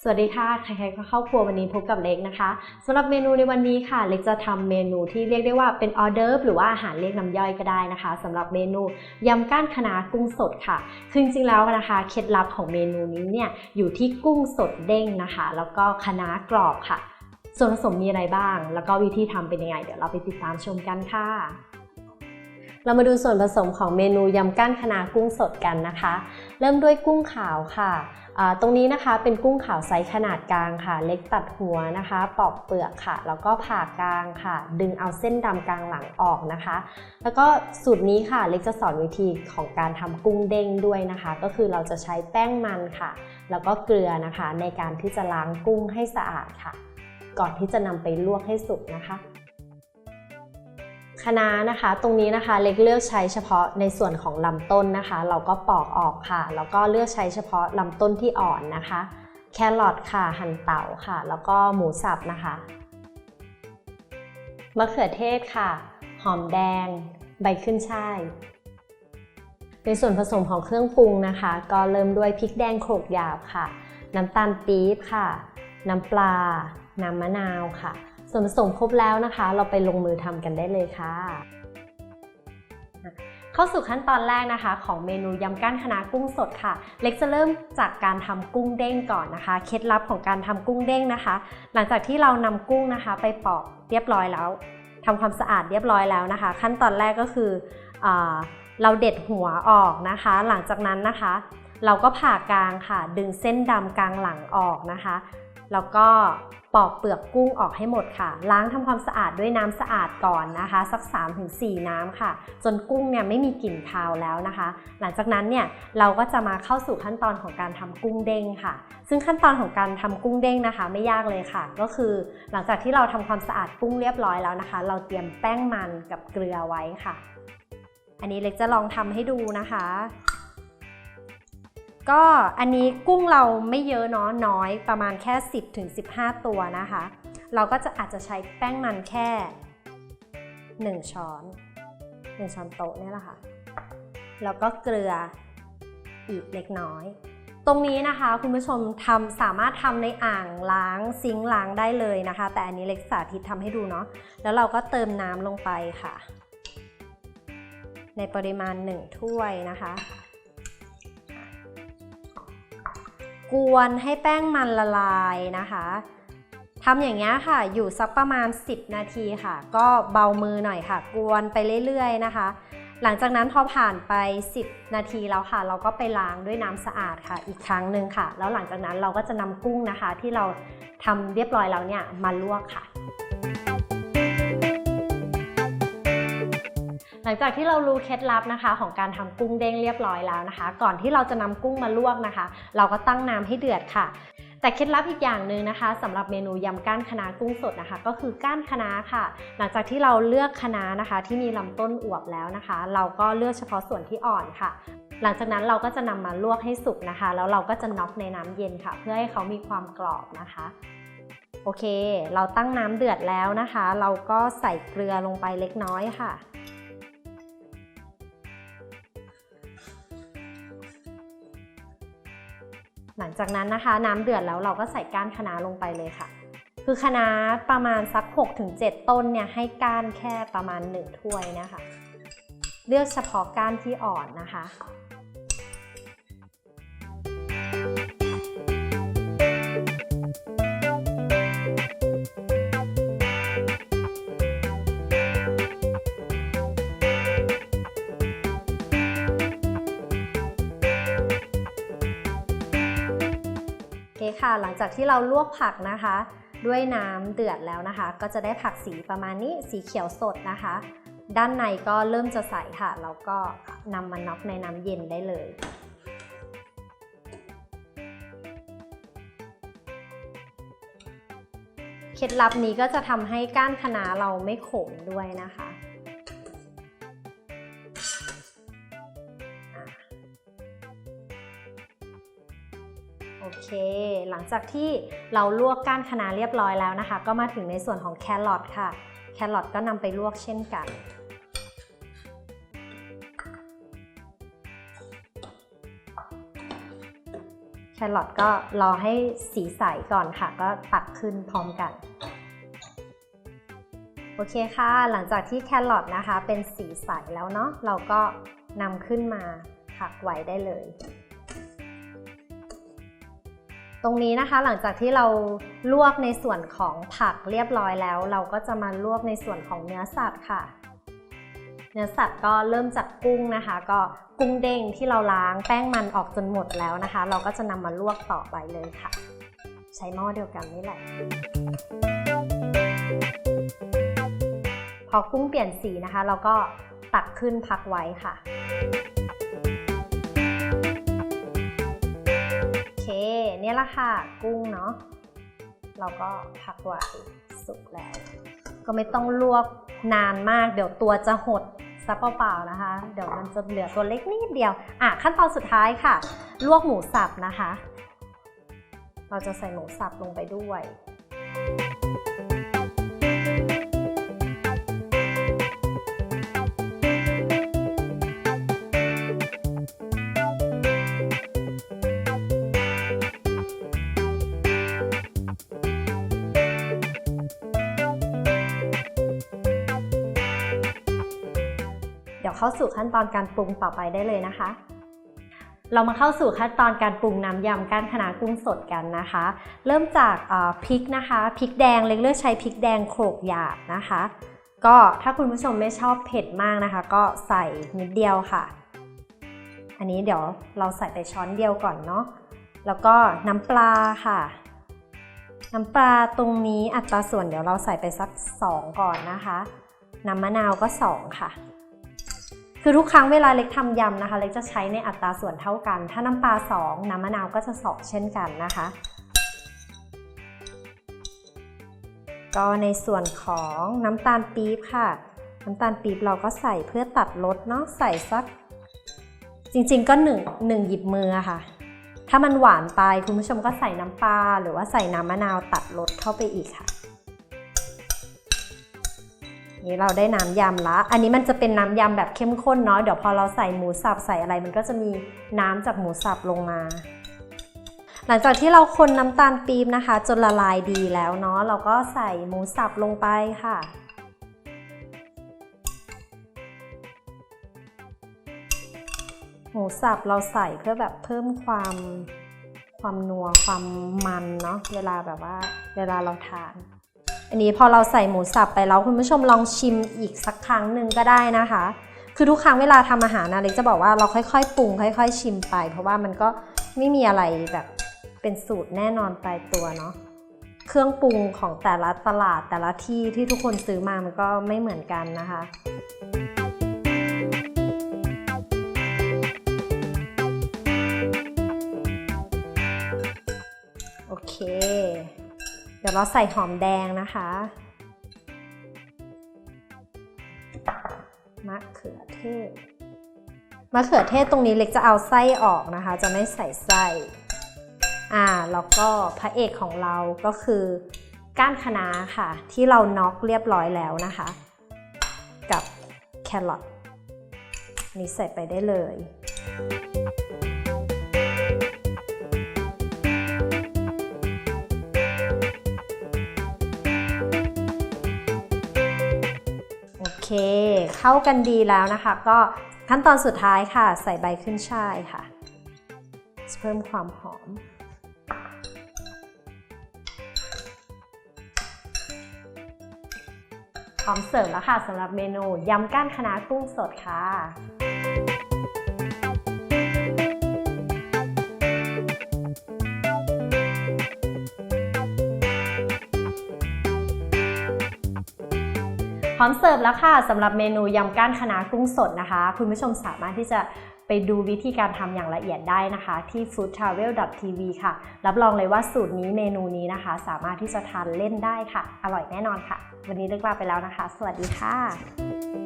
สวัสดีค่ะใครๆก็เข้าครัววันนี้พบกับเล็กนะคะสำหรับเมนูในวันนี้ค่ะเล็กจะทำเมนูที่เรียกได้ว่าเป็นออเดิร์ฟหรือว่าอาหารเรียกน้ำย่อยก็ได้นะคะสำหรับเมนูยำก้านคะน้ากุ้งสดค่ะคือจริงๆแล้วนะคะเคล็ดลับของเมนูนี้เนี่ยอยู่ที่กุ้งสดเด้งนะคะแล้วก็คะน้ากรอบค่ะส่วนผสมมีอะไรบ้างแล้วก็วิธีทำเป็นยังไงเดี๋ยวเราไปติดตามชมกันค่ะเรามาดูส่วนผสมของเมนูยำก้านคะน้ากุ้งสดกันนะคะเริ่มด้วยกุ้งขาวค่ะตรงนี้นะคะเป็นกุ้งขาวไซส์ขนาดกลางค่ะเล็กตัดหัวนะคะปอกเปลือกค่ะแล้วก็ผ่ากลางค่ะดึงเอาเส้นดำกลางหลังออกนะคะแล้วก็สูตรนี้ค่ะเล็กจะสอนวิธีของการทำกุ้งเด้งด้วยนะคะก็คือเราจะใช้แป้งมันค่ะแล้วก็เกลือนะคะในการที่จะล้างกุ้งให้สะอาดค่ะก่อนที่จะนำไปลวกให้สุกนะคะคะน้านะคะตรงนี้นะคะเล็กเลือกใช้เฉพาะในส่วนของลำต้นนะคะเราก็ปอกออกค่ะแล้วก็เลือกใช้เฉพาะลำต้นที่อ่อนนะคะแครอทค่ะหั่นเต๋าค่ะแล้วก็หมูสับนะคะมะเขือเทศค่ะหอมแดงใบขึ้นฉ่ายในส่วนผสมของเครื่องปรุงนะคะก็เริ่มด้วยพริกแดงโขลกหยาบค่ะน้ำตาลปี๊บค่ะน้ำปลาน้ำมะนาวค่ะส่วนผสมครบแล้วนะคะเราไปลงมือทำกันได้เลยค่ะเข้าสู่ขั้นตอนแรกนะคะของเมนูยำก้านคะน้ากุ้งสดค่ะเล็กจะเริ่มจากการทำกุ้งเด้งก่อนนะคะเคล็ดลับของการทำกุ้งเด้งนะคะหลังจากที่เรานำกุ้งนะคะไปปอกเรียบร้อยแล้วทำความสะอาดเรียบร้อยแล้วนะคะขั้นตอนแรกก็คือเราเด็ดหัวออกนะคะหลังจากนั้นนะคะเราก็ผ่ากลางค่ะดึงเส้นดำกลางหลังออกนะคะแล้วก็ปอกเปลือกกุ้งออกให้หมดค่ะล้างทำความสะอาดด้วยน้ำสะอาดก่อนนะคะสัก 3-4 น้ำค่ะจนกุ้งเนี่ยไม่มีกลิ่นคาวแล้วนะคะหลังจากนั้นเนี่ยเราก็จะมาเข้าสู่ขั้นตอนของการทำกุ้งเด้งค่ะซึ่งขั้นตอนของการทำกุ้งเด้งนะคะไม่ยากเลยค่ะก็คือหลังจากที่เราทำความสะอาดกุ้งเรียบร้อยแล้วนะคะเราเตรียมแป้งมันกับเกลือไว้ค่ะอันนี้เล็กจะลองทำให้ดูนะคะก็อันนี้กุ้งเราไม่เยอะเนาะน้อยประมาณแค่ 10-15 ตัวนะคะเราก็อาจจะใช้แป้งมันแค่1 ช้อนโต๊ะนี่แหละค่ะแล้วก็เกลืออีกเล็กน้อยตรงนี้นะคะคุณผู้ชมสามารถทำในอ่างล้างซิงค์ล้างได้เลยนะคะแต่อันนี้เล็กสาธิตทำให้ดูเนาะแล้วเราก็เติมน้ำลงไปค่ะในปริมาณ1 ถ้วยนะคะกวนให้แป้งมันละลายนะคะทำอย่างนี้ค่ะอยู่สักประมาณ10 นาทีค่ะก็เบามือหน่อยค่ะกวนไปเรื่อยๆนะคะหลังจากนั้นพอผ่านไป10 นาทีแล้วค่ะเราก็ไปล้างด้วยน้ำสะอาดค่ะอีกครั้งหนึ่งค่ะแล้วหลังจากนั้นเราก็จะนำกุ้งนะคะที่เราทำเรียบร้อยแล้วเนี่ยมาลวกค่ะหลังจากที่เรารู้เคล็ดลับนะคะของการทำกุ้งเด้งเรียบร้อยแล้วนะคะก่อนที่เราจะนำกุ้งมาลวกนะคะเราก็ตั้งน้ำให้เดือดค่ะแต่เคล็ดลับอีกอย่างหนึ่งนะคะสำหรับเมนูยำก้านคะน้ากุ้งสดนะคะก็คือก้านคะน้าค่ะหลังจากที่เราเลือกคะน้านะคะที่มีลำต้นอวบแล้วนะคะเราก็เลือกเฉพาะส่วนที่อ่อนค่ะหลังจากนั้นเราก็จะนำมาลวกให้สุกนะคะแล้วเราก็จะน็อกในน้ำเย็นค่ะเพื่อให้เขามีความกรอบนะคะโอเคเราตั้งน้ำเดือดแล้วนะคะเราก็ใส่เกลือลงไปเล็กน้อยค่ะหลังจากนั้นนะคะน้ำเดือดแล้วเราก็ใส่ก้านคะน้าลงไปเลยค่ะคือคะน้าประมาณสัก 6-7 ต้นเนี่ยให้ก้านแค่ประมาณ1 ถ้วยนะคะเลือกเฉพาะก้านที่อ่อนนะคะโอเคค่ะหลังจากที่เราลวกผักนะคะด้วยน้ำเดือดแล้วนะคะก็จะได้ผักสีประมาณนี้สีเขียวสดนะคะด้านในก็เริ่มจะใสค่ะแล้วก็นำมาน็อกในน้ำเย็นได้เลยเคล็ดลับนี้ก็จะทำให้ก้านคะน้าเราไม่ขมด้วยนะคะโอเคหลังจากที่เราลวกก้านคะน้าเรียบร้อยแล้วนะคะก็มาถึงในส่วนของแครอทค่ะแครอทก็นำไปลวกเช่นกัน แค แครอทก็รอให้สีใสก่อนค่ะก็ตักขึ้นพร้อมกันโอเคค่ะหลังจากที่แครอทนะคะเป็นสีใสแล้วเนาะเราก็นำขึ้นมาพักไว้ได้เลยตรงนี้นะคะหลังจากที่เราลวกในส่วนของผักเรียบร้อยแล้วเราก็จะมาลวกในส่วนของเนื้อสัตว์ค่ะเนื้อสัตว์ก็เริ่มจากกุ้งนะคะก็กุ้งเด้งที่เราล้างแป้งมันออกจนหมดแล้วนะคะเราก็จะนำมาลวกต่อไปเลยค่ะใช้หม้อเดียวกันนี่แหละพอกุ้งเปลี่ยนสีนะคะเราก็ตักขึ้นพักไว้ค่ะโอเคนี่แหละค่ะกุ้งเนาะเราก็พักไว้สุกแล้วก็ไม่ต้องลวกนานมากเดี๋ยวตัวจะหดซะเปล่าๆนะคะเดี๋ยวมันจะเหลือตัวเล็กนิดเดียวขั้นตอนสุดท้ายค่ะลวกหมูสับนะคะเราจะใส่หมูสับลงไปด้วยเดี๋ยวเข้าสู่ขั้นตอนการปรุงต่อไปได้เลยนะคะเรามาเข้าสู่ขั้นตอนการปรุงน้ำยำก้านคะน้ากุ้งสดกันนะคะเริ่มจากพริกนะคะพริกแดงเล็กเลือกใช้พริกแดงโขลกหยาบนะคะก็ถ้าคุณผู้ชมไม่ชอบเผ็ดมากนะคะก็ใส่นิดเดียวค่ะอันนี้เดี๋ยวเราใส่ไปช้อนเดียวก่อนเนาะแล้วก็น้ำปลาค่ะน้ำปลาตรงนี้อัตราส่วนเดี๋ยวเราใส่ไปสัก2ก่อนนะคะน้ำมะนาวก็2ค่ะคือทุกครั้งเวลาเล็กทำยำนะคะเล็กจะใช้ในอัตราส่วนเท่ากันถ้าน้ำปลา2น้ำมะนาวก็จะ2เช่นกันนะคะก็ในส่วนของน้ำตาลปี๊บค่ะน้ำตาลปี๊บเราก็ใส่เพื่อตัดรสเนาะใส่สักจริงๆก็1หยิบมือค่ะถ้ามันหวานไปคุณผู้ชมก็ใส่น้ำปลาหรือว่าใส่น้ำมะนาวตัดรสเข้าไปอีกค่ะนี่เราได้น้ำยำละอันนี้มันจะเป็นน้ำยำแบบเข้มข้นเนาะเดี๋ยวพอเราใส่หมูสับใส่อะไรมันก็จะมีน้ำจากหมูสับลงมาหลังจากที่เราคนน้ำตาลปี๊บนะคะจนละลายดีแล้วเนาะเราก็ใส่หมูสับลงไปค่ะหมูสับเราใส่เพื่อแบบเพิ่มความนัวความมันเนาะเวลาเราทานอันนี้พอเราใส่หมูสับไปแล้วคุณผู้ชมลองชิมอีกสักครั้งหนึ่งก็ได้นะคะคือทุกครั้งเวลาทำอาหารนะเล็กจะบอกว่าเราค่อยๆปรุงค่อยๆชิมไปเพราะว่ามันก็ไม่มีอะไรแบบเป็นสูตรแน่นอนตายตัวเนาะเครื่องปรุงของแต่ละตลาดแต่ละที่ทุกคนซื้อมามันก็ไม่เหมือนกันนะคะโอเคเดี๋ยวเราใส่หอมแดงนะคะมะเขือเทศตรงนี้เล็กจะเอาไส้ออกนะคะจะไม่ใส่ไส้แล้วก็พระเอกของเราก็คือก้านคะน้าค่ะที่เราน็อกเรียบร้อยแล้วนะคะกับแครอทนี่ใส่ไปได้เลยโอเคเข้ากันดีแล้วนะคะก็ขั้นตอนสุดท้ายค่ะใส่ใบขึ้นฉ่ายค่ะเพิ่มความหอมพร้อมเสิร์ฟแล้วค่ะสำหรับเมนูยำก้านคะน้ากุ้งสดค่ะพร้อมเสิร์ฟแล้วค่ะสำหรับเมนูยำก้านคะน้ากุ้งสดนะคะคุณผู้ชมสามารถที่จะไปดูวิธีการทำอย่างละเอียดได้นะคะที่ foodtravel.tv ค่ะรับรองเลยว่าสูตรนี้เมนูนี้นะคะสามารถที่จะทานเล่นได้ค่ะอร่อยแน่นอนค่ะวันนี้เลิกลาไปแล้วนะคะสวัสดีค่ะ